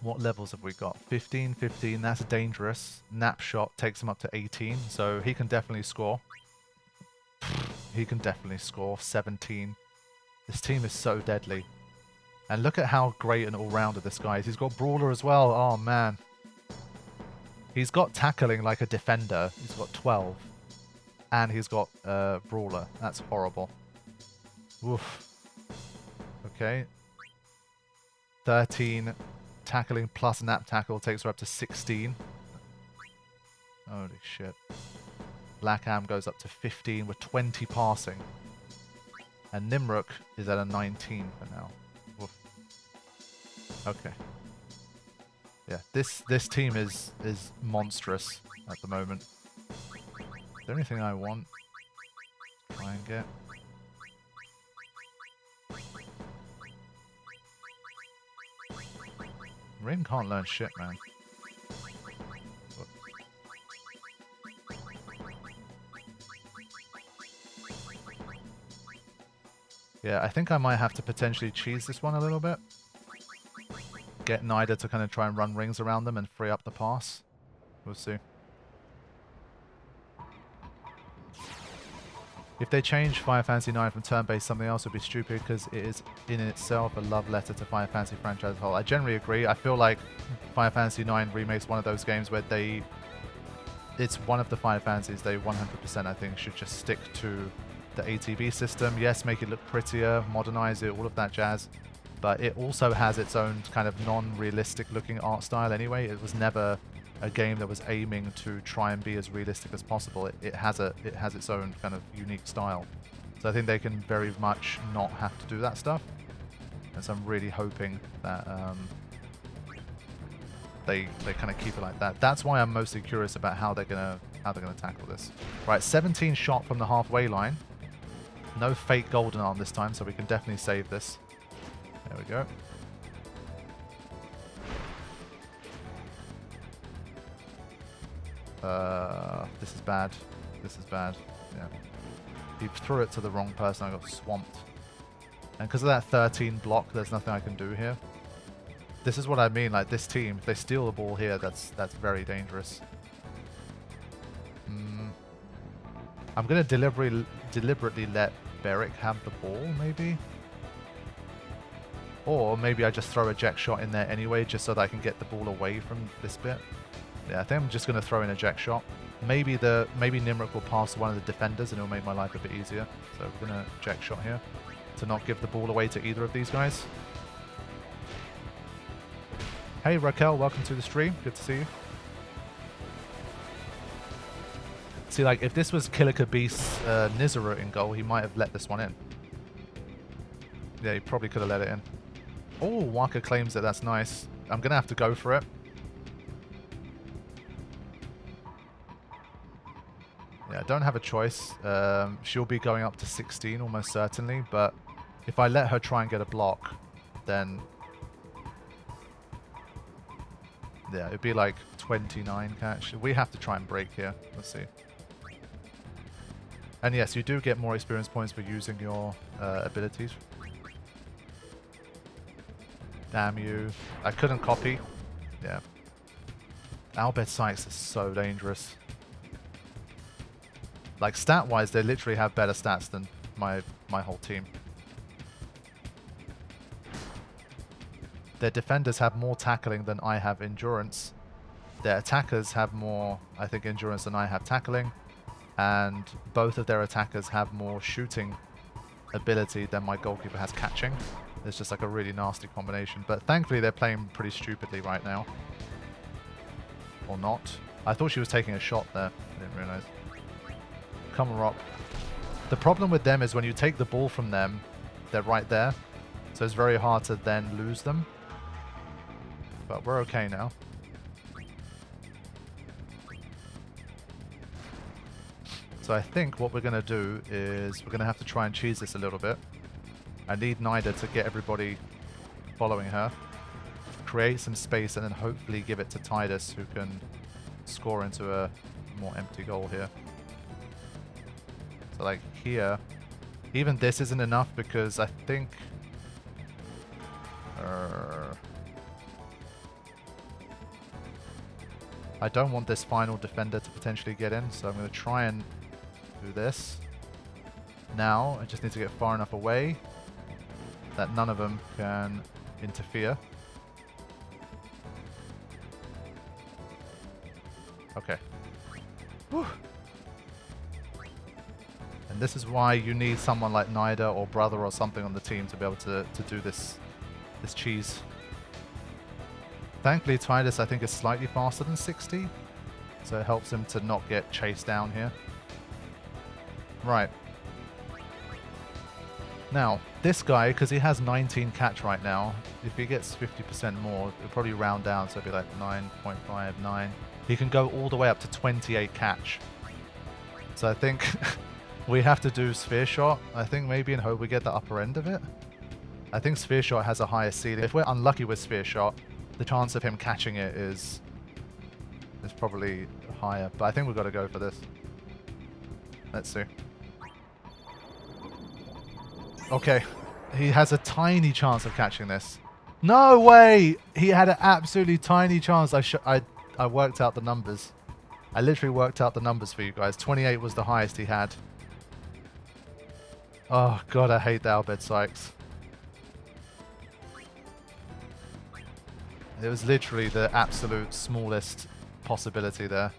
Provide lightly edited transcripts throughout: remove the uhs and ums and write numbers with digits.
What levels have we got? 15, 15, that's dangerous. Nap shot takes him up to 18, so he can definitely score. He can definitely score. 17. This team is so deadly. And look at how great an all-rounder this guy is. He's got Brawler as well. Oh, man. He's got tackling like a defender. He's got 12. And he's got Brawler. That's horrible. Oof. Okay. 13. Tackling plus nap tackle takes her up to 16. Holy shit. Black Am goes up to 15 with 20 passing. And Nimruk is at a 19 for now. Oof. Okay. Yeah, this team is monstrous at the moment. Is there anything I want? Try and get. Rin can't learn shit, man. Yeah, I think I might have to potentially cheese this one a little bit. Get Nida to kind of try and run rings around them and free up the pass. We'll see. If they change Final Fantasy IX from turn-based something else, would be stupid because it is in itself a love letter to Final Fantasy franchise as a whole. I generally agree. I feel like Final Fantasy IX Remake's one of those games where it's one of the Final Fantasies they 100% I think should just stick to the ATB system. Yes, make it look prettier, modernize it, all of that jazz. But it also has its own kind of non-realistic looking art style anyway. It was never a game that was aiming to try and be as realistic as possible. It has its own kind of unique style. So I think they can very much not have to do that stuff. And so I'm really hoping that they kind of keep it like that. That's why I'm mostly curious about how they're gonna tackle this. Right, 17 shot from the halfway line. No fake golden arm this time, so we can definitely save this. There we go. This is bad. This is bad. Yeah. He threw it to the wrong person. I got swamped. And because of that 13 block, there's nothing I can do here. This is what I mean. Like this team, if they steal the ball here, that's very dangerous. I'm gonna deliberately let Beric have the ball, maybe. Or maybe I just throw a Jack shot in there anyway, just so that I can get the ball away from this bit. Yeah, I think I'm just going to throw in a Jack shot. Maybe Nimruk will pass one of the defenders and it'll make my life a bit easier. So we're going to Jack shot here to not give the ball away to either of these guys. Hey Raquel, welcome to the stream. Good to see you. See, like, if this was Kilika Beast's Nizuru in goal, he might have let this one in. Yeah, he probably could have let it in. Oh, Waka claims it. That's nice. I'm going to have to go for it. Yeah, I don't have a choice. She'll be going up to 16 almost certainly, but if I let her try and get a block, then yeah, it'd be like 29 catch. We have to try and break here. Let's see. And yes, you do get more experience points for using your abilities. Damn you. I couldn't copy. Yeah. Albert Sykes is so dangerous. Like, stat-wise, they literally have better stats than my whole team. Their defenders have more tackling than I have endurance. Their attackers have more, I think, endurance than I have tackling. And both of their attackers have more shooting ability than my goalkeeper has catching. It's just like a really nasty combination. But thankfully, they're playing pretty stupidly right now. Or not. I thought she was taking a shot there. I didn't realize. Come on, Rock. The problem with them is when you take the ball from them, they're right there. So it's very hard to then lose them. But we're okay now. So I think what we're going to do is we're going to have to try and cheese this a little bit. I need Nida to get everybody following her. Create some space and then hopefully give it to Tidus, who can score into a more empty goal here. So like here, even this isn't enough because I think... I don't want this final defender to potentially get in, so I'm going to try and do this. Now, I just need to get far enough away that none of them can interfere. Okay. Whew. And this is why you need someone like Nida or Brother or something on the team to be able to do this cheese. Thankfully, Tidus I think is slightly faster than 60, so it helps him to not get chased down here. Right. Now, this guy, because he has 19 catch right now, if he gets 50% more, it'll probably round down, so it'll be like 9.59. He can go all the way up to 28 catch. So I think we have to do Sphere Shot, I think maybe, and hope we get the upper end of it. I think Sphere Shot has a higher ceiling. If we're unlucky with Sphere Shot, the chance of him catching it is probably higher. But I think we've got to go for this. Let's see. Okay, he has a tiny chance of catching this. No way! He had an absolutely tiny chance. I worked out the numbers. I literally worked out the numbers for you guys. 28 was the highest he had. Oh god, I hate the Albed Sykes. It was literally the absolute smallest possibility there.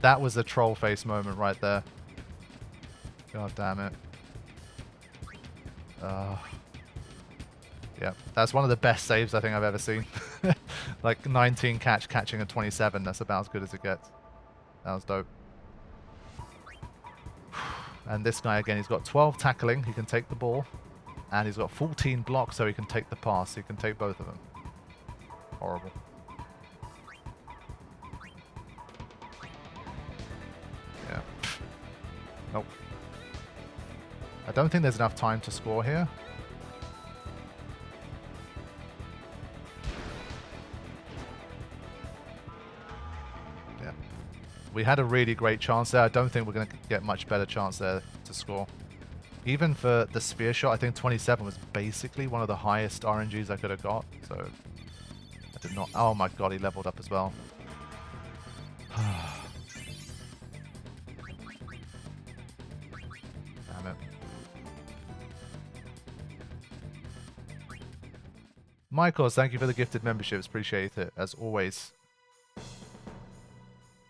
That was a troll face moment right there. God damn it. Yeah, that's one of the best saves I think I've ever seen. Like 19 catching a 27, that's about as good as it gets. That was dope. And this guy again, he's got 12 tackling, he can take the ball. And he's got 14 blocks, so he can take the pass. He can take both of them. Horrible. Yeah. Nope. I don't think there's enough time to score here. Yeah. We had a really great chance there. I don't think we're going to get much better chance there to score. Even for the Sphere Shot, I think 27 was basically one of the highest RNGs I could have got. So, I did not... Oh my god, he leveled up as well. Damn it. Michaels, thank you for the gifted memberships. Appreciate it, as always.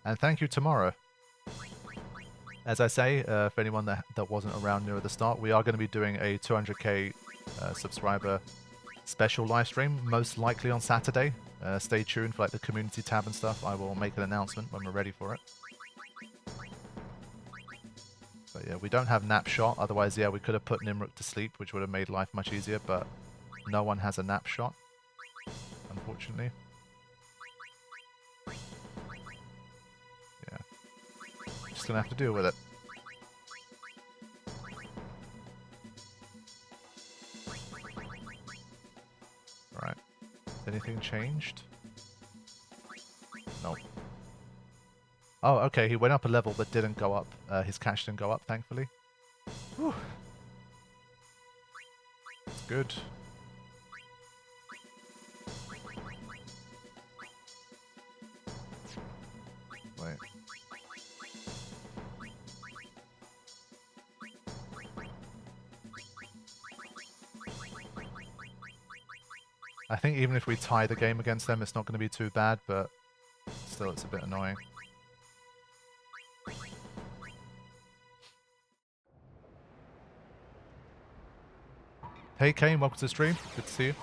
And thank you, Tomorrow. As I say, for anyone that wasn't around near the start, we are going to be doing a 200k subscriber special live stream, most likely on Saturday. Stay tuned for like the community tab and stuff. I will make an announcement when we're ready for it. But yeah, we don't have nap shot. Otherwise, yeah, we could have put Nimruk to sleep, which would have made life much easier. But no one has a nap shot, unfortunately. Just gonna have to deal with it. Right. Anything changed? Nope. Oh, okay. He went up a level but didn't go up. His catch didn't go up, thankfully. Whew. That's good. Wait. I think even if we tie the game against them, it's not going to be too bad, but still it's a bit annoying. Hey Kane, welcome to the stream. Good to see you.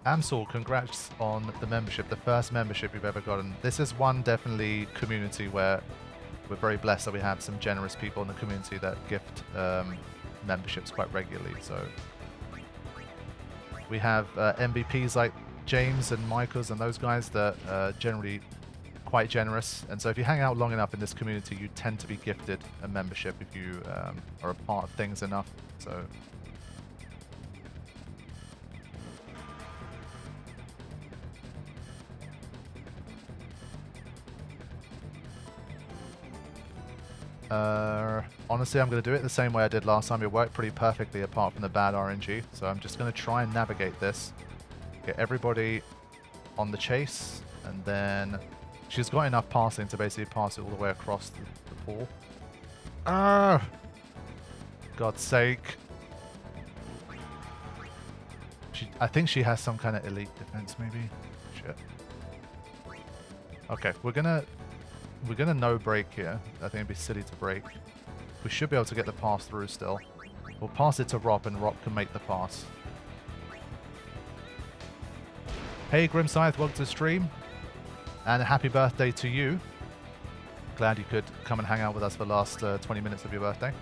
Amsel, congrats on the membership, the first membership you've ever gotten. This is one definitely community where we're very blessed that we have some generous people in the community that gift memberships quite regularly. So we have MVPs like James and Michaels and those guys that are generally quite generous. And so if you hang out long enough in this community, you tend to be gifted a membership if you are a part of things enough. So honestly, I'm going to do it the same way I did last time. It worked pretty perfectly apart from the bad RNG. So I'm just going to try and navigate this. Get everybody on the chase, and then she's got enough passing to basically pass it all the way across the pool. Ah! God's sake. I think she has some kind of elite defense, maybe. Shit. Okay, we're gonna no break here. I think it'd be silly to break. We should be able to get the pass through still. We'll pass it to Rob, and Rob can make the pass. Hey Grimscythe, welcome to the stream. And a happy birthday to you. Glad you could come and hang out with us for the last 20 minutes of your birthday.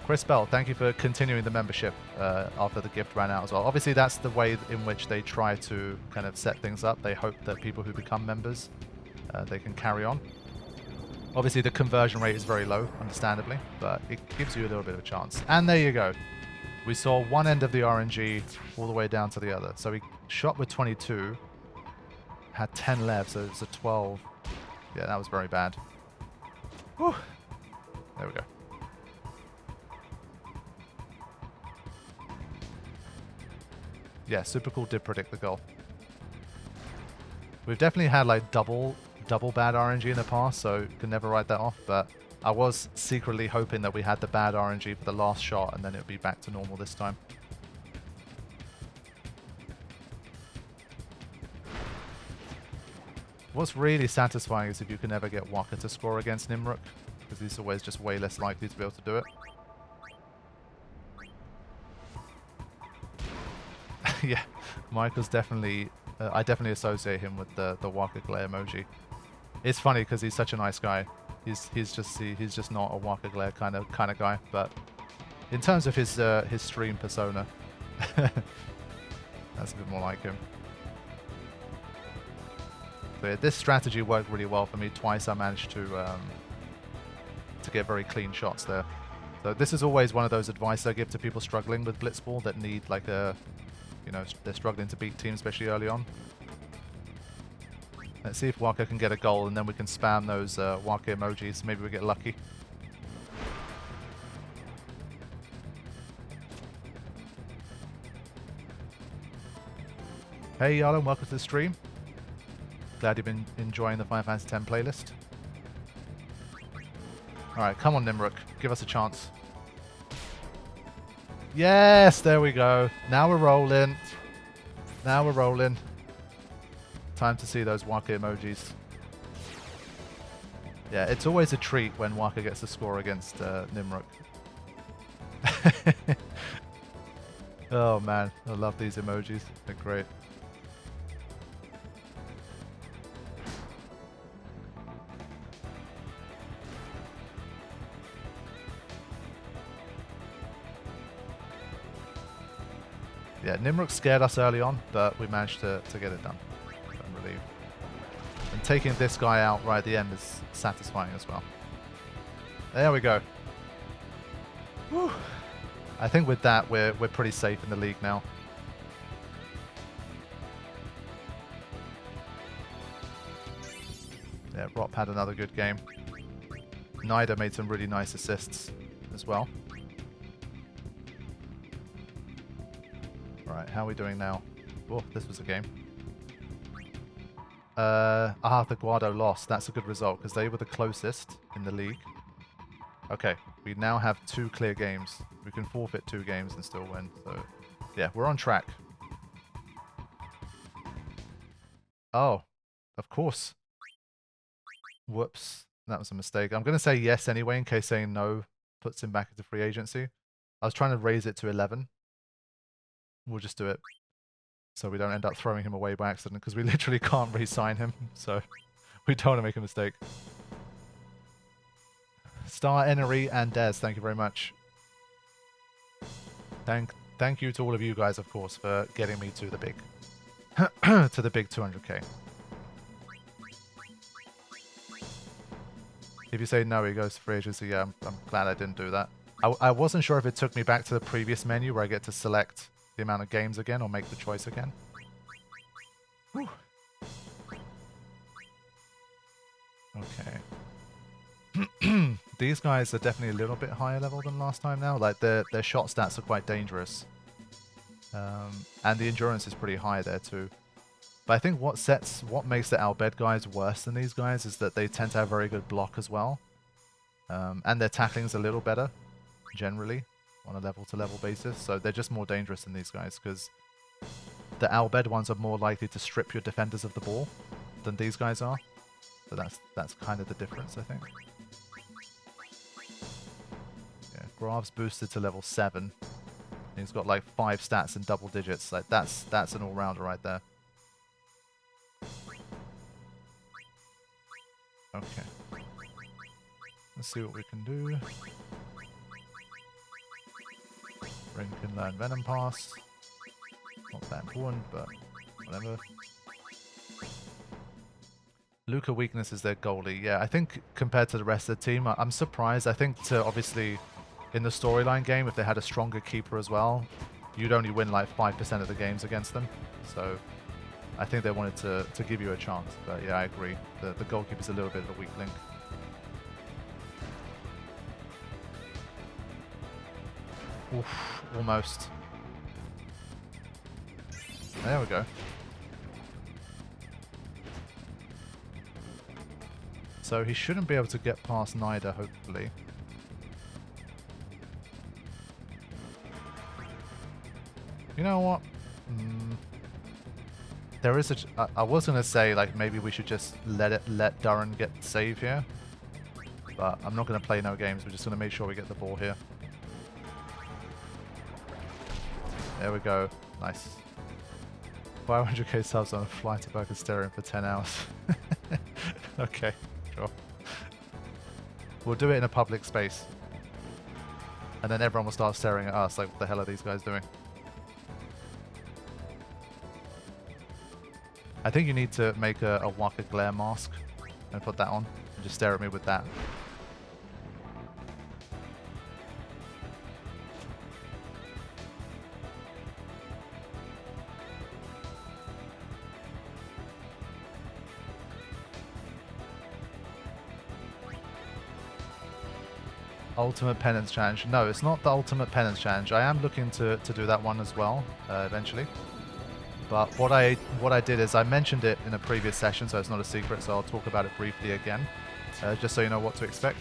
Chris Bell, thank you for continuing the membership after the gift ran out as well. Obviously, that's the way in which they try to kind of set things up. They hope that people who become members, they can carry on. Obviously, the conversion rate is very low, understandably, but it gives you a little bit of a chance. And there you go. We saw one end of the RNG all the way down to the other. So he shot with 22, had 10 left, so it's a 12. Yeah, that was very bad. Whew. There we go. Yeah, Super Cool did predict the goal. We've definitely had like double bad RNG in the past, so can never write that off, but I was secretly hoping that we had the bad RNG for the last shot and then it would be back to normal this time. What's really satisfying is if you can ever get Waka to score against Nimruk, because he's always just way less likely to be able to do it. Yeah, Michael's definitely... I definitely associate him with the Waka glare emoji. It's funny because he's such a nice guy. He's just not a Waka glare kind of guy. But in terms of his stream persona, that's a bit more like him. So yeah, this strategy worked really well for me. Twice I managed to get very clean shots there. So this is always one of those advice I give to people struggling with Blitzball that need like a... You know, they're struggling to beat teams, especially early on. Let's see if Waka can get a goal, and then we can spam those Waka emojis. Maybe we get lucky. Hey, Yarlin, welcome to the stream. Glad you've been enjoying the Final Fantasy X playlist. Alright, come on, Nimruk. Give us a chance. Yes, there we go. Now we're rolling. Now we're rolling. Time to see those Waka emojis. Yeah, it's always a treat when Waka gets a score against Nimruk. Oh man, I love these emojis. They're great. Yeah, Nimruk scared us early on, but we managed to get it done. I'm relieved. And taking this guy out right at the end is satisfying as well. There we go. Whew. I think with that, we're pretty safe in the league now. Yeah, Rop had another good game. Nida made some really nice assists as well. Right, how are we doing now? Oh, this was a game. The Guado lost. That's a good result because they were the closest in the league. Okay, we now have 2 clear games. We can forfeit 2 games and still win. So, yeah, we're on track. Oh, of course. Whoops, that was a mistake. I'm going to say yes anyway in case saying no puts him back into free agency. I was trying to raise it to 11. We'll just do it so we don't end up throwing him away by accident because we literally can't re-sign him, so we don't want to make a mistake. Star, Enery, and Des, thank you very much. Thank you to all of you guys, of course, for getting me to the big to the big 200k. If you say no, he goes to free agency. Yeah, I'm glad I didn't do that. I wasn't sure if it took me back to the previous menu where I get to select the amount of games again or make the choice again. Whew. Okay. These guys are definitely a little bit higher level than last time now. Like their shot stats are quite dangerous. And the endurance is pretty high there too. But I think what makes the Albed guys worse than these guys is that they tend to have very good block as well. And their tackling's a little better, generally, on a level-to-level basis. So they're just more dangerous than these guys, because the Albed ones are more likely to strip your defenders of the ball than these guys are. So that's kind of the difference, I think. Yeah, Grav's boosted to level 7. He's got like 5 stats in double digits. Like that's an all-rounder right there. Okay. Let's see what we can do. Ren can learn Venom Pass. Not that important, but whatever. Luca weakness is their goalie. Yeah, I think compared to the rest of the team, I'm surprised. I think obviously in the storyline game, if they had a stronger keeper as well, you'd only win like 5% of the games against them. So I think they wanted to give you a chance. But yeah, I agree. The goalkeeper's a little bit of a weak link. Oof, almost. There we go. So he shouldn't be able to get past Nida, hopefully. You know what? There is I was gonna say like maybe we should just let Duran get save here, but I'm not gonna play no games. We're just gonna make sure we get the ball here. There we go. Nice. 500k subs on a flight to Pakistan for 10 hours. Okay, sure. We'll do it in a public space. And then everyone will start staring at us like, what the hell are these guys doing? I think you need to make a Waka Glare mask and put that on and just stare at me with that. Ultimate Penance Challenge. No, it's not the Ultimate Penance Challenge. I am looking to do that one as well, eventually. But what I did is I mentioned it in a previous session, so it's not a secret, so I'll talk about it briefly again, just so you know what to expect.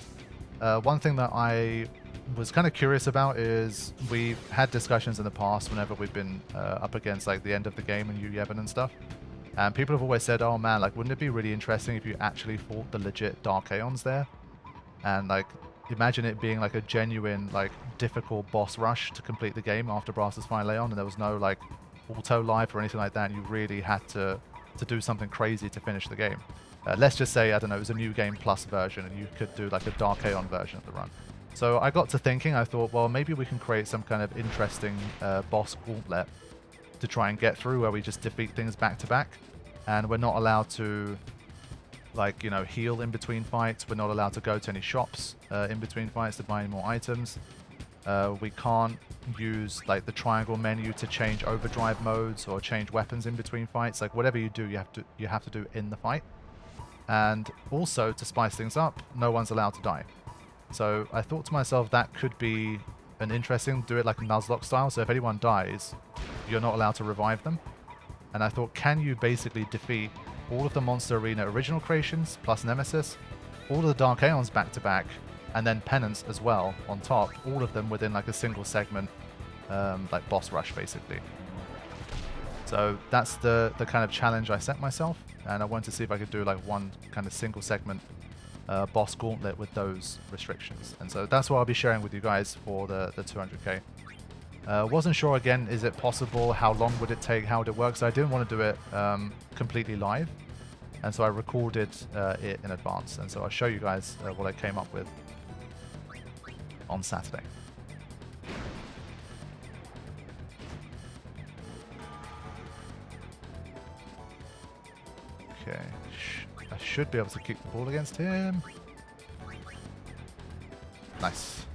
One thing that I was kind of curious about is we've had discussions in the past whenever we've been up against like the end of the game and Yevon and stuff. And people have always said, oh man, like wouldn't it be really interesting if you actually fought the legit Dark Aeons there? And like imagine it being like a genuine like difficult boss rush to complete the game after Brass's Final Aeon, and there was no like auto life or anything like that, and you really had to do something crazy to finish the game. Let's just say, I don't know, it was a new game plus version and you could do like a Dark Aeon version of the run. So I got to thinking, I thought, well, maybe we can create some kind of interesting boss gauntlet to try and get through where we just defeat things back to back, and we're not allowed to like, you know, heal in between fights. We're not allowed to go to any shops in between fights to buy any more items. We can't use like the triangle menu to change overdrive modes or change weapons in between fights. Like whatever you do, you have to do in the fight. And also, to spice things up, no one's allowed to die. So I thought to myself that could be an interesting, do it like a Nuzlocke style. So if anyone dies, you're not allowed to revive them. And I thought, can you basically defeat all of the Monster Arena original creations plus Nemesis, all of the Dark Aeons back to back, and then Penance as well on top, all of them within like a single segment, like boss rush basically. So that's the kind of challenge I set myself, and I wanted to see if I could do like one kind of single segment boss gauntlet with those restrictions. And so that's what I'll be sharing with you guys for the 200k. Wasn't sure again, is it possible, how long would it take, how would it work? So I didn't want to do it completely live, and so I recorded it in advance, and so I'll show you guys what I came up with on Saturday. Okay, I should be able to kick the ball against him. Nice.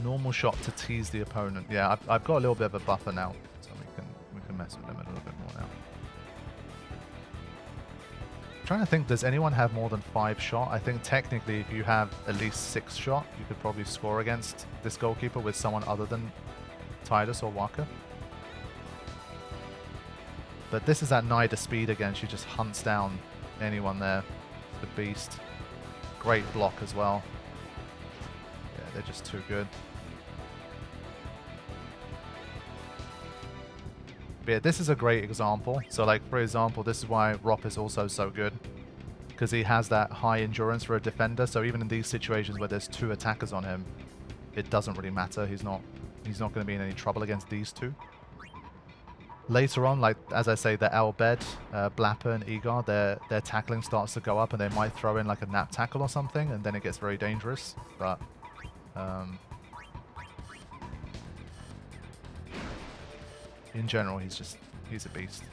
Normal shot to tease the opponent. Yeah, I've got a little bit of a buffer now, so we can mess with them a little bit more now. I'm trying to think, does anyone have more than 5 shot? I think technically if you have at least 6 shot, you could probably score against this goalkeeper with someone other than Tidus or Waka. But this is that Nida speed again. She just hunts down anyone there. The beast. Great block as well. Yeah, they're just too good. But yeah, this is a great example. So like, for example, this is why Rop is also so good. Because he has that high endurance for a defender. So even in these situations where there's 2 attackers on him, it doesn't really matter. He's not going to be in any trouble against these 2. Later on, like as I say, the Albed, Blapper, and Egar, their tackling starts to go up, and they might throw in like a nap tackle or something, and then it gets very dangerous. But in general, he's a beast,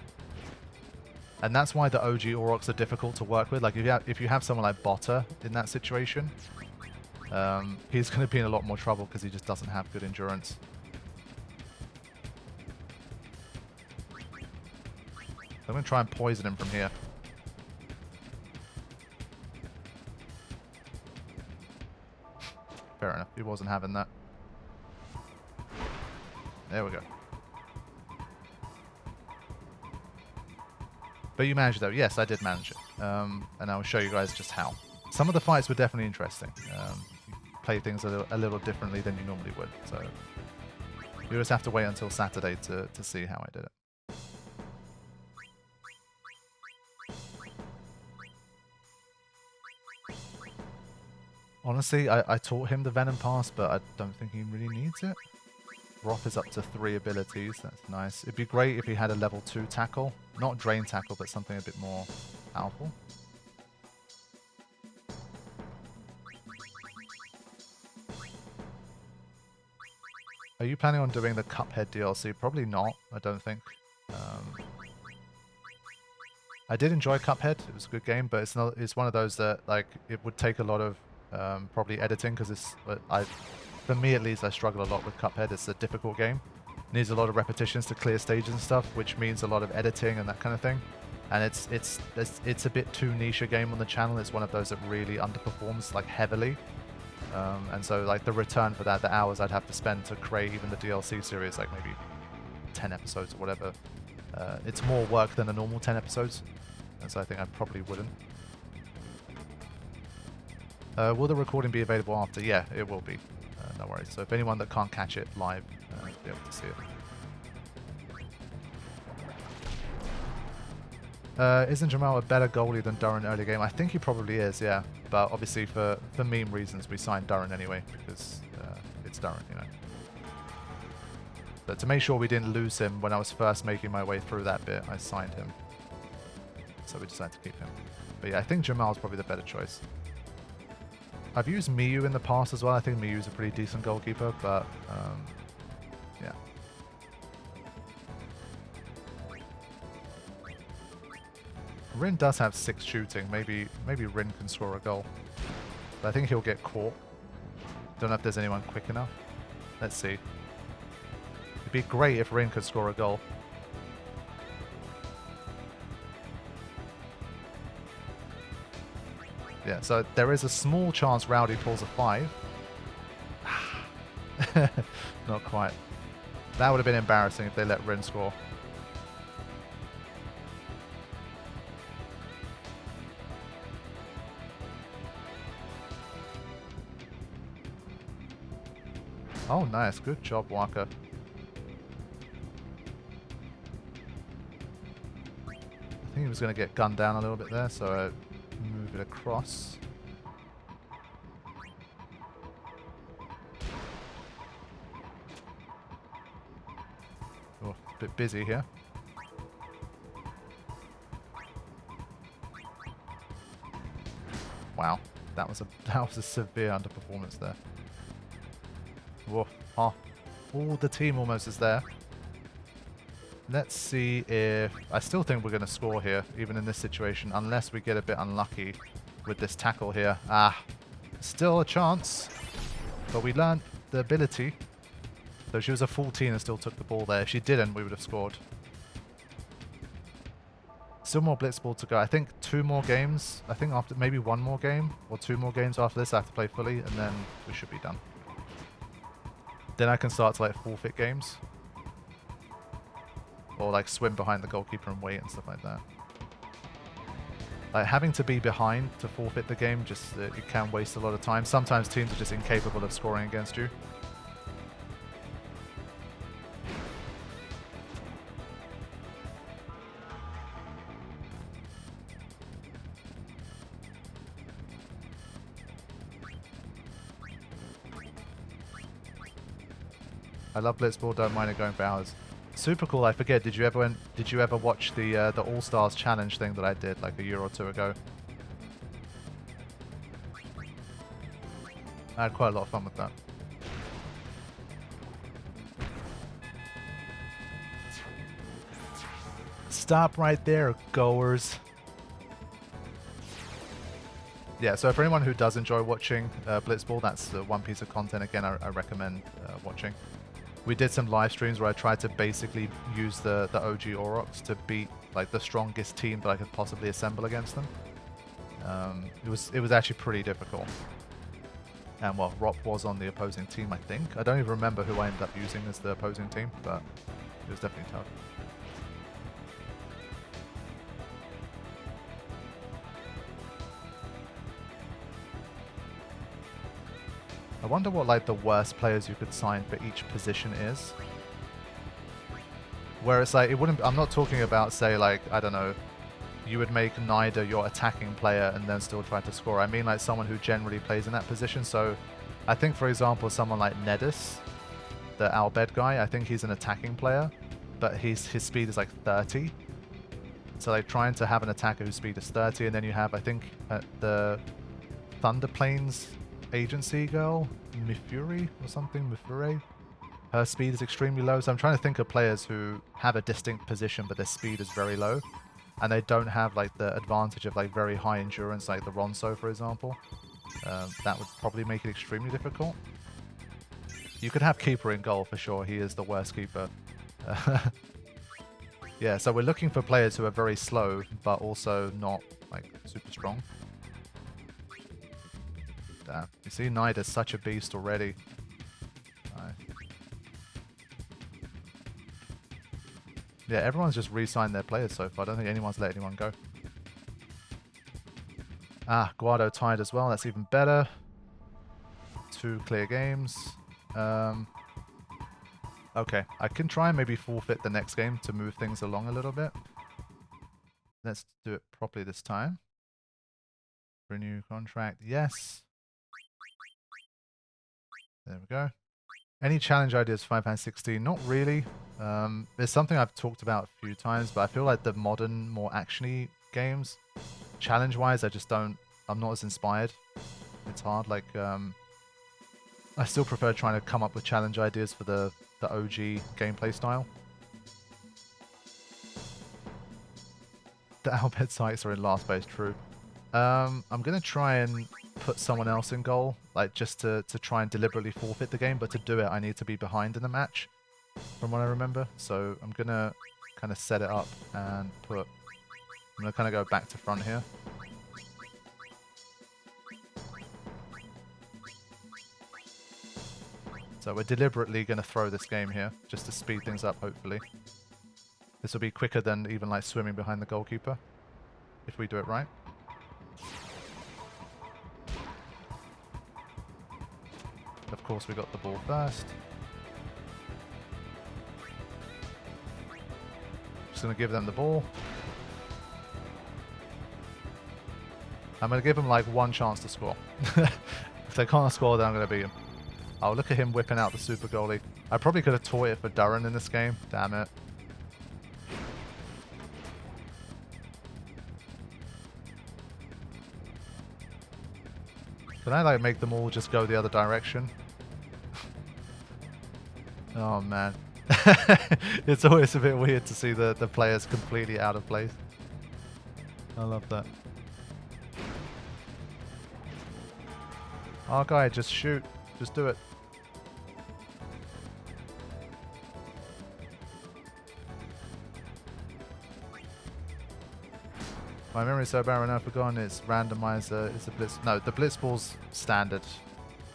and that's why the OG Aurochs are difficult to work with. Like if you have someone like Botta in that situation, he's going to be in a lot more trouble because he just doesn't have good endurance. I'm going to try and poison him from here. Fair enough, he wasn't having that. There we go. But you managed it though. Yes, I did manage it. And I will show you guys just how. Some of the fights were definitely interesting. You play things a little differently than you normally would. So you just have to wait until Saturday to see how I did it. Honestly, I taught him the Venom Pass, but I don't think he really needs it. Roth is up to 3 abilities, that's nice. It'd be great if he had a level 2 tackle. Not Drain Tackle, but something a bit more powerful. Are you planning on doing the Cuphead DLC? Probably not, I don't think. I did enjoy Cuphead, it was a good game, but it's one of those that like it would take a lot of probably editing, because for me at least, I struggle a lot with Cuphead. It's a difficult game. It needs a lot of repetitions to clear stages and stuff, which means a lot of editing and that kind of thing. And it's a bit too niche a game on the channel. It's one of those that really underperforms like heavily. And so like the return for that, the hours I'd have to spend to create even the DLC series, like maybe 10 episodes or whatever, it's more work than a normal 10 episodes. And so I think I probably wouldn't. Will the recording be available after? Yeah, it will be. No worries. So if anyone that can't catch it live, will be able to see it. Isn't Jamal a better goalie than Duran early game? I think he probably is, yeah. But obviously for meme reasons, we signed Duran anyway, because it's Duran, you know. But to make sure we didn't lose him when I was first making my way through that bit, I signed him. So we decided to keep him. But yeah, I think Jamal's probably the better choice. I've used Miyu in the past as well. I think Miyu's a pretty decent goalkeeper, but yeah. Rin does have 6 shooting. Maybe Rin can score a goal. But I think he'll get caught. Don't know if there's anyone quick enough. Let's see. It'd be great if Rin could score a goal. Yeah, so there is a small chance Rowdy pulls a 5. Not quite. That would have been embarrassing if they let Rin score. Oh, nice. Good job, Waka. I think he was going to get gunned down a little bit there, so move it across. Oh, a bit busy here. Wow, that was a severe underperformance there. Whoa. Oh, the team almost is there. Let's see if... I still think we're going to score here, even in this situation, unless we get a bit unlucky with this tackle here. Ah, still a chance. But we learned the ability. So she was a 14 and still took the ball there. If she didn't, we would have scored. Still more Blitzball to go. I think 2 more games. I think after maybe 1 more game or 2 more games after this, I have to play fully, and then we should be done. Then I can start to like forfeit games. Or like swim behind the goalkeeper and wait and stuff like that. Like having to be behind to forfeit the game, just it can waste a lot of time. Sometimes teams are just incapable of scoring against you. I love Blitzball, don't mind it going for hours. Super cool. I forget. Did you ever watch the All Stars challenge thing that I did like a year or 2 ago? I had quite a lot of fun with that. Stop right there, goers. Yeah, so for anyone who does enjoy watching Blitzball, that's one piece of content again I recommend watching. We did some live streams where I tried to basically use the OG Aurochs to beat like the strongest team that I could possibly assemble against them. It was actually pretty difficult. And well, Rop was on the opposing team, I think. I don't even remember who I ended up using as the opposing team, but it was definitely tough. I wonder what like the worst players you could sign for each position is. Where it's like, it wouldn't, I'm not talking about say like, I don't know, you would make Nida your attacking player and then still try to score. I mean like someone who generally plays in that position. So I think for example, someone like Nedis, the Albed guy, I think he's an attacking player, but his speed is like 30. So like trying to have an attacker whose speed is 30, and then you have, I think, the Thunder Plains agency girl, Mifuri or something, Mifure. Her speed is extremely low, so I'm trying to think of players who have a distinct position but their speed is very low, and they don't have like the advantage of like very high endurance, like the Ronso for example. That would probably make it extremely difficult. You could have keeper in goal for sure. He is the worst keeper. Yeah, so we're looking for players who are very slow but also not like super strong. Damn. You see, Knight is such a beast already. Yeah, everyone's just re-signed their players so far. I don't think anyone's let anyone go. Ah, Guado tied as well. That's even better. 2 clear games. Okay, I can try and maybe forfeit the next game to move things along a little bit. Let's do it properly this time. Renew contract. Yes. There we go. Any challenge ideas for 5.16? Not really. There's something I've talked about a few times, but I feel like the modern, more action-y games, challenge-wise, I'm not as inspired. It's hard. Like, I still prefer trying to come up with challenge ideas for the OG gameplay style. The Albed Sykes are in last place, true. I'm going to try and put someone else in goal, like just to try and deliberately forfeit the game, but to do it I need to be behind in the match, from what I remember. So I'm going to kind of set it up and I'm going to kind of go back to front here. So we're deliberately going to throw this game here, just to speed things up, hopefully. This will be quicker than even like swimming behind the goalkeeper, if we do it right. Of course, we got the ball first. Just going to give them the ball. I'm going to give them like 1 chance to score. If they can't score, then I'm going to beat them. Oh, look at him whipping out the super goalie. I probably could have taught it for Duran in this game. Damn it. Can I like make them all just go the other direction? Oh man. It's always a bit weird to see the players completely out of place. I love that. Oh guy, just shoot. Just do it. My memory's so bad right now, I've forgotten it's Randomizer, it's the Blitz. No, the Blitzball's standard.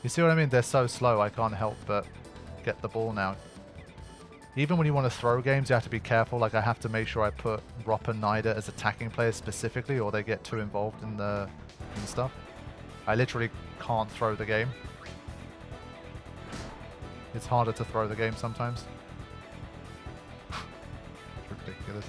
You see what I mean? They're so slow, I can't help but get the ball now. Even when you want to throw games, you have to be careful. Like, I have to make sure I put Rop and Nida as attacking players specifically, or they get too involved in the stuff. I literally can't throw the game. It's harder to throw the game sometimes. It's ridiculous.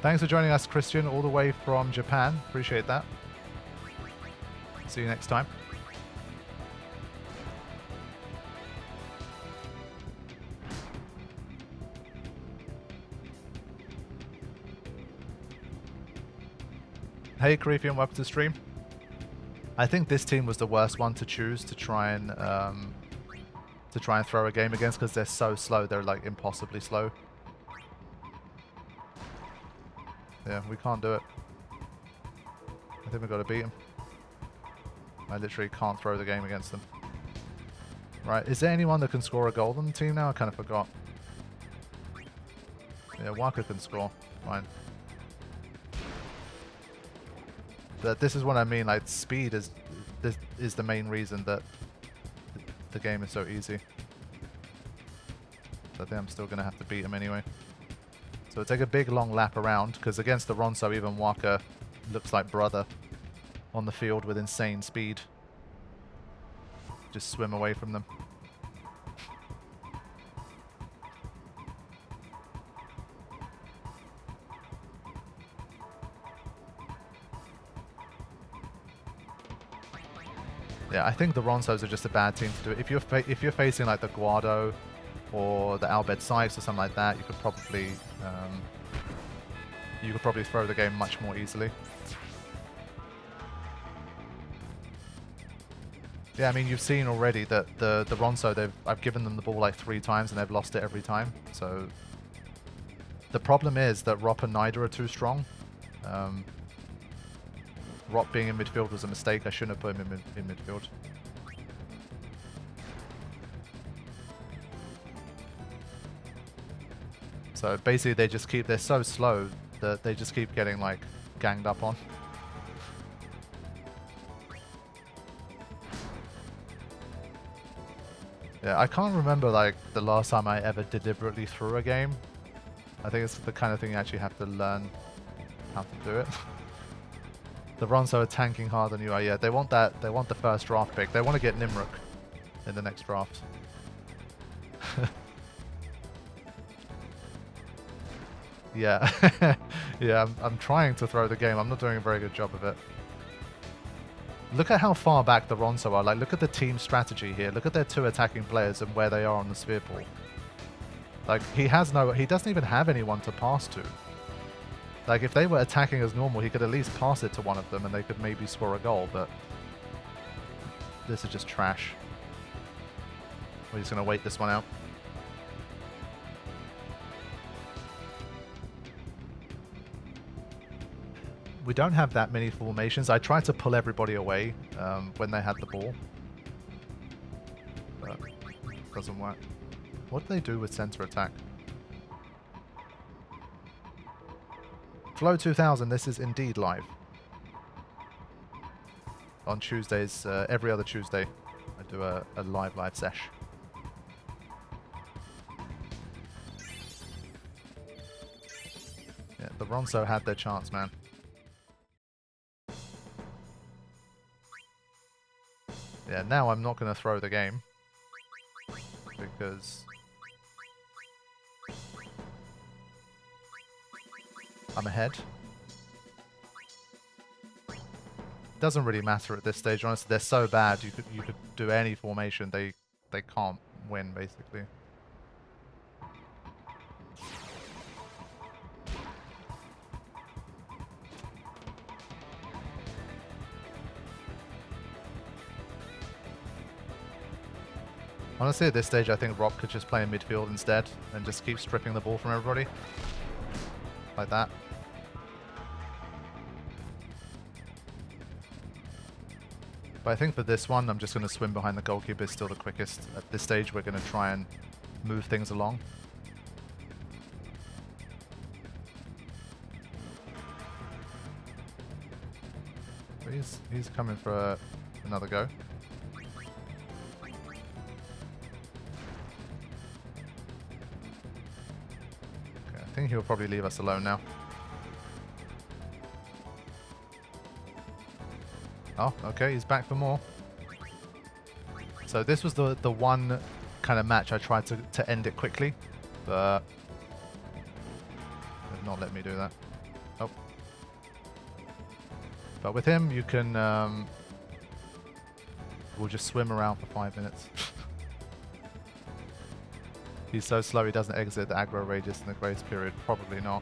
Thanks for joining us, Christian, all the way from Japan. Appreciate that. See you next time. Hey, Creepy, and welcome to the stream. I think this team was the worst one to choose to try and throw a game against because they're so slow. They're like impossibly slow. Yeah, we can't do it. I think we've got to beat them. I literally can't throw the game against them. Right, is there anyone that can score a goal on the team now? I kind of forgot. Yeah, Waka can score. Fine. But this is what I mean, like, speed is the main reason that the game is so easy. So I think I'm still going to have to beat him anyway. So take a big long lap around, because against the Ronso, even Waka looks like brother on the field with insane speed. Just swim away from them. Yeah, I think the Ronsos are just a bad team to do it. If you're facing like the Guado or the Albed Sykes or something like that, you could probably throw the game much more easily. Yeah, I mean, you've seen already that the Ronso, I've given them the ball like 3 times and they've lost it every time. So the problem is that Rop and Nida are too strong. Rop being in midfield was a mistake. I shouldn't have put him in midfield. So basically they're so slow that they just keep getting like ganged up on. Yeah, I can't remember like the last time I ever deliberately threw a game. I think it's the kind of thing you actually have to learn how to do it. The Ronso are tanking harder than you are. Yeah, they want that. They want the first draft pick. They want to get Nimruk in the next draft. Yeah, yeah. I'm trying to throw the game. I'm not doing a very good job of it. Look at how far back the Ronso are. Like, look at the team strategy here. Look at their 2 attacking players and where they are on the sphere pool. Like, he doesn't even have anyone to pass to. Like, if they were attacking as normal, he could at least pass it to one of them and they could maybe score a goal, but this is just trash. We're just going to wait this one out. We don't have that many formations. I tried to pull everybody away when they had the ball, but it doesn't work. What do they do with center attack? Flow 2000, this is indeed live. On Tuesdays, every other Tuesday, I do a live sesh. Yeah, the Ronso had their chance, man. Yeah, now I'm not going to throw the game. Because I'm ahead. Doesn't really matter at this stage, honestly. They're so bad. You could do any formation. They can't win, basically. Honestly, at this stage, I think Rob could just play in midfield instead and just keep stripping the ball from everybody. Like that. But I think for this one, I'm just going to swim behind the goalkeeper. It's still the quickest. At this stage, we're going to try and move things along. But he's coming for another go. Okay, I think he'll probably leave us alone now. Oh, okay, he's back for more. So this was the one kind of match I tried to end it quickly, but they've not let me do that. Oh. But with him, you can... we'll just swim around for 5 minutes. He's so slow he doesn't exit the aggro radius in the grace period. Probably not.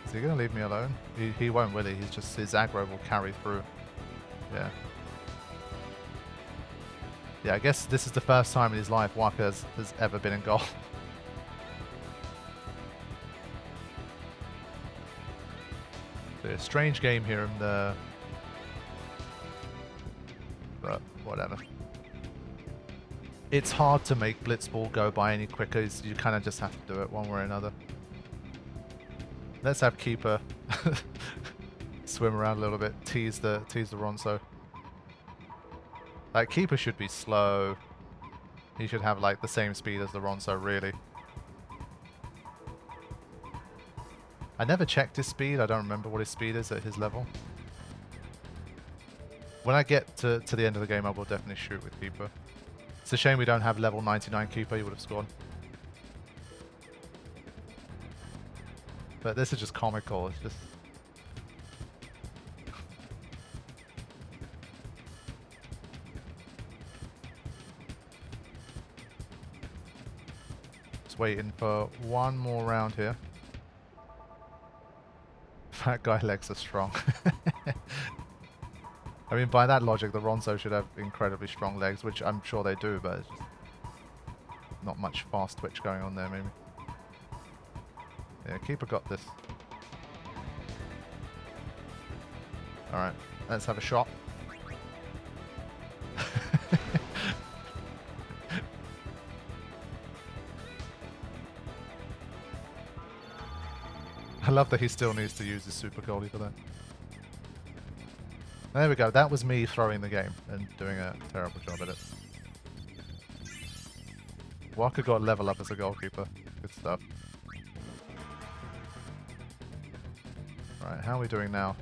Is he going to leave me alone? He won't, will he? He's just, his aggro will carry through. Yeah. Yeah, I guess this is the first time in his life Waka has ever been in goal. So a strange game here in the... But whatever. It's hard to make Blitzball go by any quicker. You kind of just have to do it one way or another. Let's have Keeper swim around a little bit, tease the Ronso. Like, Keeper should be slow. He should have like the same speed as the Ronso, really. I never checked his speed. I don't remember what his speed is at his level. When I get to the end of the game, I will definitely shoot with Keeper. It's a shame we don't have level 99 Keeper. He would have scored. But this is just comical. It's just... Just waiting for one more round here. That guy legs are strong. I mean, by that logic, the Ronso should have incredibly strong legs, which I'm sure they do, but it's just not much fast twitch going on there, maybe. Yeah, Keeper got this. Alright, let's have a shot. I love that he still needs to use his super goalie for that. There we go, that was me throwing the game and doing a terrible job at it. Waka got level up as a goalkeeper. Good stuff. Right, how are we doing now?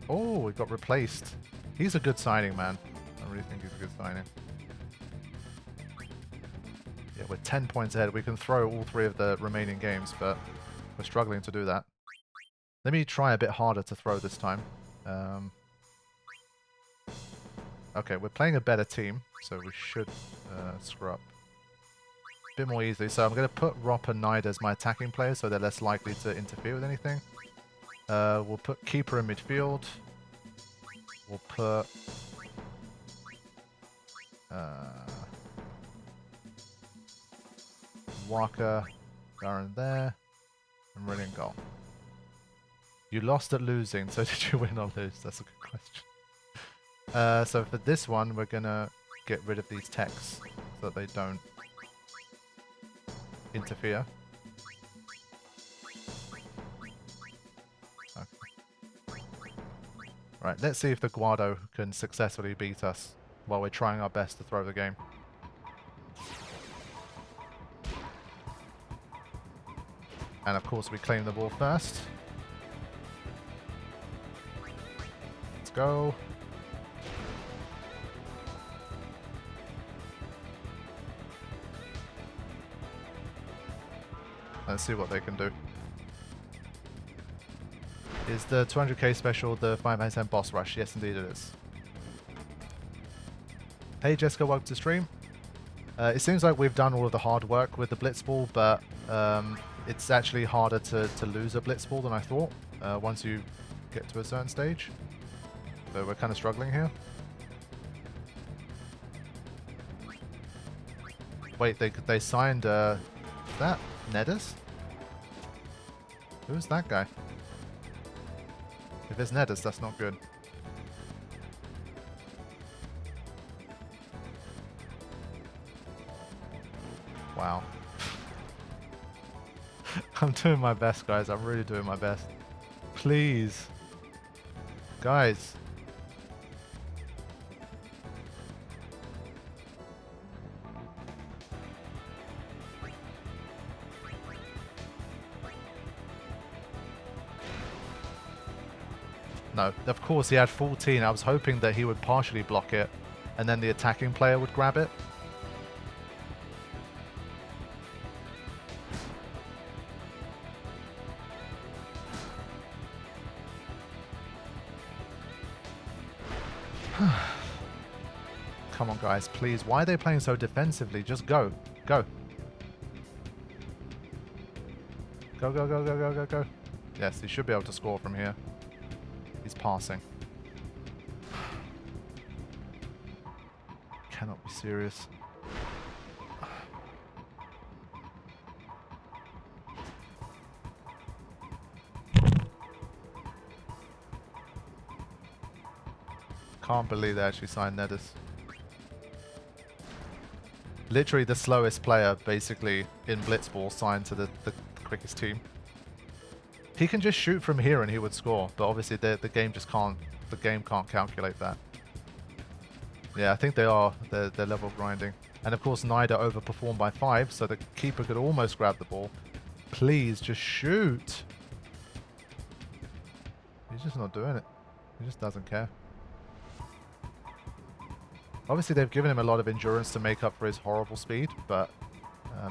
Oh, we got replaced. He's a good signing, man. I really think he's a good signing. Yeah, we're 10 points ahead. We can throw all 3 of the remaining games, but we're struggling to do that. Let me try a bit harder to throw this time. Okay, we're playing a better team, so we should screw up a bit more easily. So I'm going to put Rop and Nida as my attacking players, so they're less likely to interfere with anything. We'll put Keeper in midfield. We'll put... Waka, Darren there, and Rin in goal. You lost at losing, so did you win or lose? That's a good question. So for this one, we're going to get rid of these techs so that they don't interfere. Right, let's see if the Guado can successfully beat us while we're trying our best to throw the game. And of course we claim the ball first. Let's go. Let's see what they can do. Is the 200k special the 5% boss rush? Yes, indeed it is. Hey Jessica, welcome to stream. It seems like we've done all of the hard work with the Blitzball, but it's actually harder to lose a Blitzball than I thought once you get to a certain stage. So we're kind of struggling here. Wait, they signed that Nedders? Who's that guy? If it's Nedis, that's not good. Wow. I'm doing my best, guys. I'm really doing my best. Please. Guys. No, of course he had 14. I was hoping that he would partially block it and then the attacking player would grab it. Come on, guys, please. Why are they playing so defensively? Just go. Go. Go, go, go, go, go, go, go. Yes, he should be able to score from here. He's passing. Cannot be serious. Can't believe they actually signed Nedis. Literally the slowest player, basically, in Blitzball signed to the quickest team. He can just shoot from here and he would score, but obviously the game just can't. The game can't calculate that. Yeah, I think they are. They're level grinding, and of course Nida overperformed by 5, so the keeper could almost grab the ball. Please just shoot. He's just not doing it. He just doesn't care. Obviously, they've given him a lot of endurance to make up for his horrible speed, but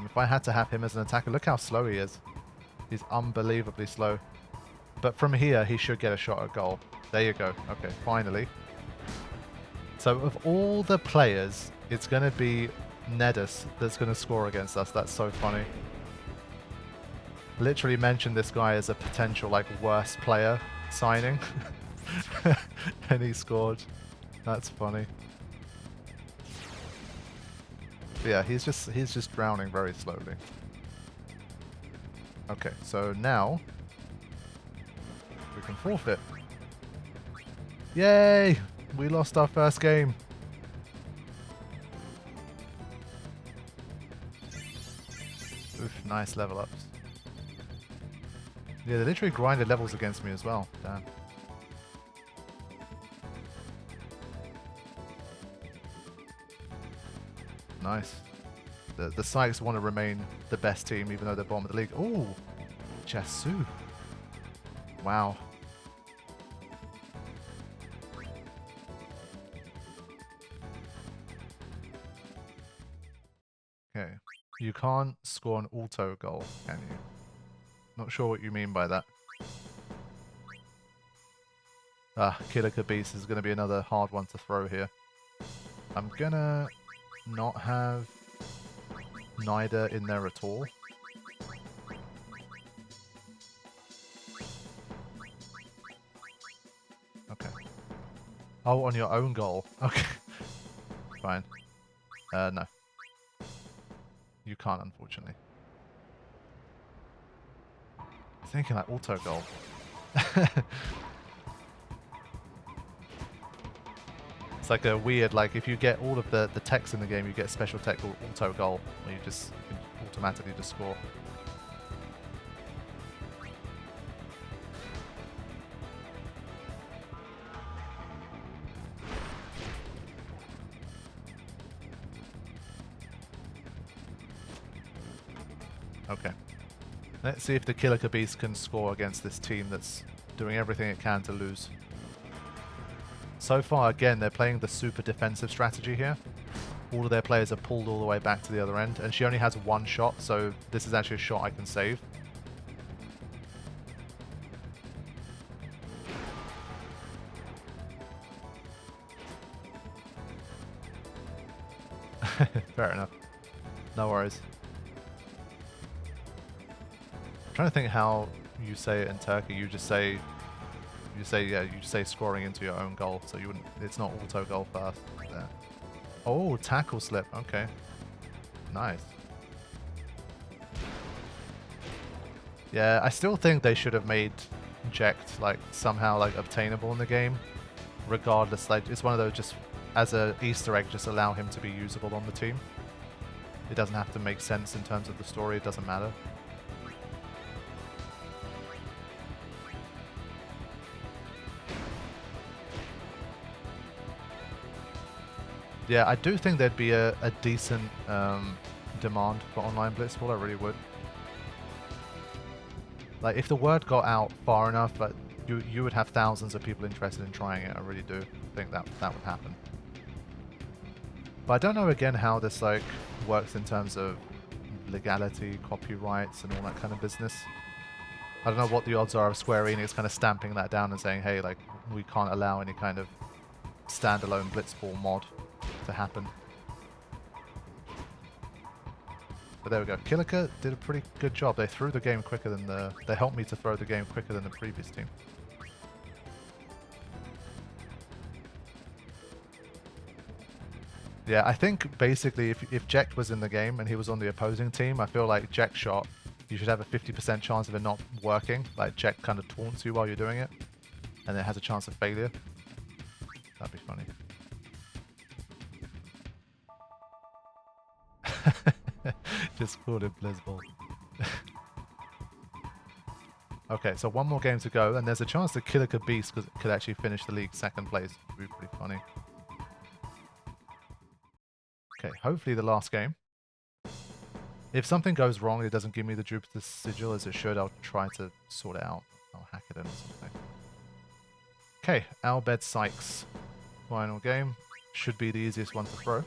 if I had to have him as an attacker, look how slow he is. He's unbelievably slow. But from here, he should get a shot at goal. There you go. Okay, finally. So of all the players, it's going to be Nedis that's going to score against us. That's so funny. Literally mentioned this guy as a potential, like, worst player signing. And he scored. That's funny. Yeah, he's just drowning very slowly. Okay, so now we can forfeit. Yay! We lost our first game. Oof, nice level ups. Yeah, they literally grinded levels against me as well. Damn. Nice. The Sykes want to remain the best team even though they're bottom of the league. Ooh! Chasu. Wow. Okay. You can't score an auto goal, can you? Not sure what you mean by that. Ah, Killer Kabis is going to be another hard one to throw here. I'm gonna not have Nida in there at all. Okay. Oh, on your own goal. Okay. Fine. No. You can't, unfortunately. I'm thinking like auto goal. It's like a weird, like if you get all of the text in the game, you get a special tech called auto goal, where you just automatically just score. Okay. Let's see if the Killer Kabis can score against this team that's doing everything it can to lose. So far, again, they're playing the super defensive strategy here. All of their players are pulled all the way back to the other end, and she only has one shot, so this is actually a shot I can save. Fair enough. No worries. I'm trying to think how you say it in Turkey. You just say scoring into your own goal, so you wouldn't. It's not auto goal first. There. Oh, tackle slip. Okay, nice. Yeah, I still think they should have made Jekt like somehow like obtainable in the game. Regardless, like it's one of those just as a Easter egg, just allow him to be usable on the team. It doesn't have to make sense in terms of the story, it doesn't matter. Yeah, I do think there'd be a decent demand for online Blitzball, I really would. Like, if the word got out far enough, like, you would have thousands of people interested in trying it, I really do think that would happen. But I don't know, again, how this, like, works in terms of legality, copyrights, and all that kind of business. I don't know what the odds are of Square Enix kind of stamping that down and saying, hey, like, we can't allow any kind of standalone Blitzball mod to happen. But there we go. Killiker did a pretty good job. They threw the game quicker than they helped me to throw the game quicker than the previous team. Yeah, I think basically if Jekt was in the game and he was on the opposing team, I feel like Jekt shot, you should have a 50% chance of it not working. Like Jekt kind of taunts you while you're doing it, and it has a chance of failure. That'd be funny. Just called it Blitzball. Okay, so one more game to go, and there's a chance that Killiker Beast could actually finish the league second place. It would be pretty funny. Okay, hopefully the last game. If something goes wrong, it doesn't give me the Jupiter Sigil as it should, I'll try to sort it out. I'll hack it in or something. Okay, Albed Sykes. Final game. Should be the easiest one to throw.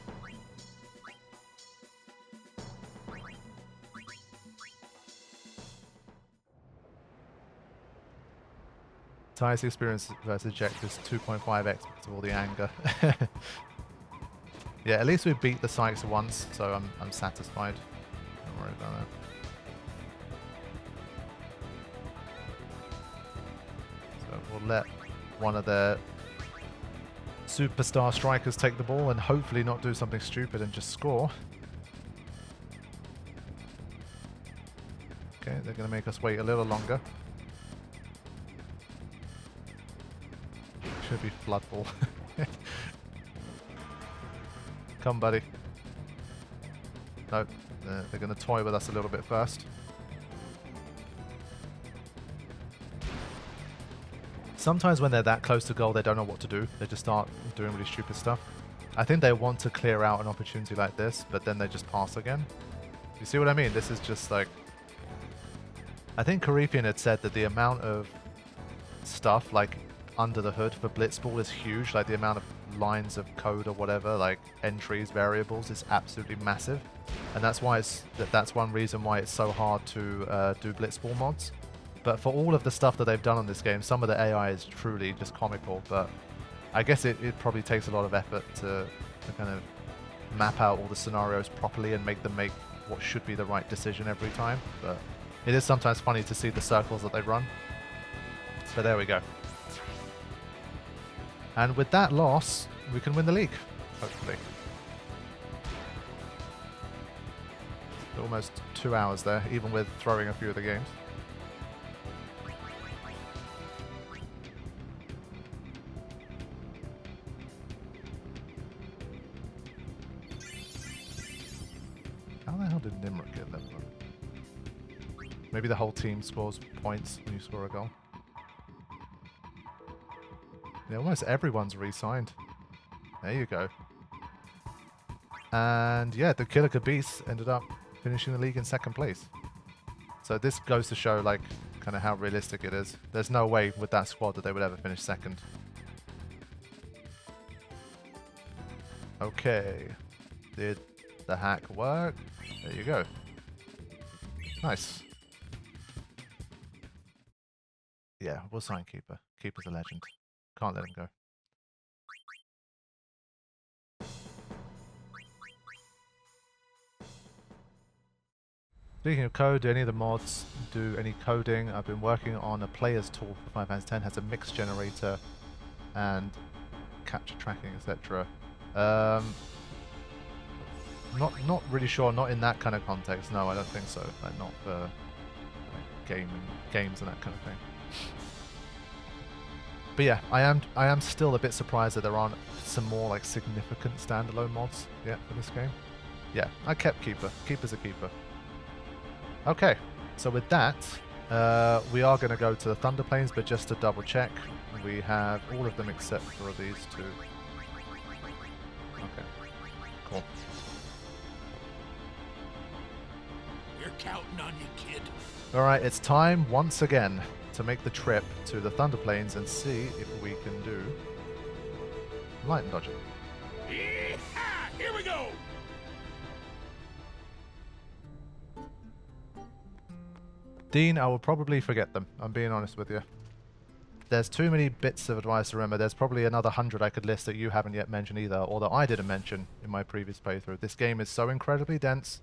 Ty's experience versus Jekt is 2.5x because of all the anger. Yeah, at least we beat the Sykes once, so I'm satisfied. Don't worry about that. So we'll let one of their superstar strikers take the ball and hopefully not do something stupid and just score. Okay, they're going to make us wait a little longer. Should be flood ball. Come, buddy. No, they're going to toy with us a little bit first. Sometimes when they're that close to goal, they don't know what to do. They just start doing really stupid stuff. I think they want to clear out an opportunity like this, but then they just pass again. You see what I mean? This is just like... I think Carifian had said that the amount of stuff, like, under the hood for Blitzball is huge. Like, the amount of lines of code or whatever, like entries, variables, is absolutely massive. And that's why that's one reason why it's so hard to do Blitzball mods. But for all of the stuff that they've done on this game, some of the AI is truly just comical, but I guess it probably takes a lot of effort to kind of map out all the scenarios properly and make them make what should be the right decision every time. But it is sometimes funny to see the circles that they run. But there we go. And with that loss, we can win the league, hopefully. Almost 2 hours there, even with throwing a few of the games. How the hell did Nimrod get level up? Maybe the whole team scores points when you score a goal. Yeah, almost everyone's re-signed. There you go. And yeah, the Killiker Beast ended up finishing the league in second place. So this goes to show, like, kind of how realistic it is. There's no way with that squad that they would ever finish second. Okay. Did the hack work? There you go. Nice. Yeah, we'll sign Keeper. Keeper's a legend. Can't let him go. Speaking of code, do any of the mods do any coding? I've been working on a player's tool for Final Fantasy X. Has a mix generator and capture tracking, etc. Not really sure. Not in that kind of context. No, I don't think so. Like, not for games and that kind of thing. But yeah, I am still a bit surprised that there aren't some more like significant standalone mods yet for this game. Yeah, I kept Keeper. Keeper's a keeper. Okay, so with that, we are going to go to the Thunder Plains, but just to double check, we have all of them except for these two. Okay, cool. We're counting on you, kid. Alright, it's time once again to make the trip to the Thunder Plains and see if we can do lightning dodging. Yeehaw! Here we go! Dean, I will probably forget them. I'm being honest with you. There's too many bits of advice to remember. There's probably another 100 I could list that you haven't yet mentioned either, or that I didn't mention in my previous playthrough. This game is so incredibly dense.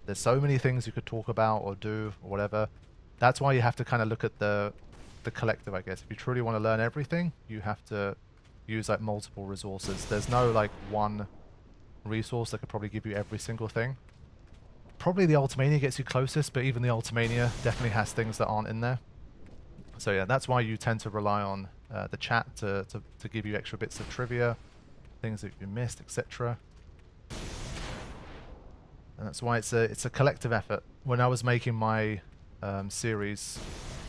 There's so many things you could talk about or do or whatever. That's why you have to kind of look at the collective, I guess. If you truly want to learn everything, you have to use like multiple resources. There's no like one resource that could probably give you every single thing. Probably the Ultimania gets you closest, but even the Ultimania definitely has things that aren't in there. So yeah, that's why you tend to rely on the chat to give you extra bits of trivia, things that you missed, etc. And that's why it's a collective effort. When I was making my series,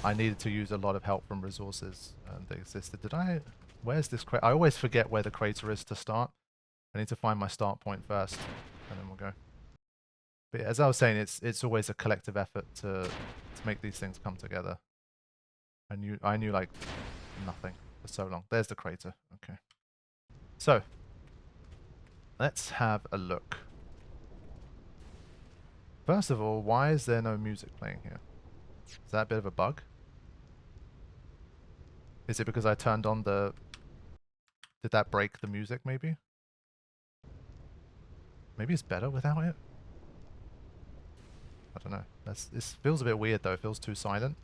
I needed to use a lot of help from resources that existed. Where's this crater? I always forget where the crater is to start. I need to find my start point first, and then we'll go. But as I was saying, it's always a collective effort to make these things come together. I knew like nothing for so long. There's the crater. Okay. So let's have a look. First of all, why is there no music playing here? Is that a bit of a bug? Is it because I turned on the... Did that break the music maybe? Maybe it's better without it? I don't know. This feels a bit weird though. It feels too silent.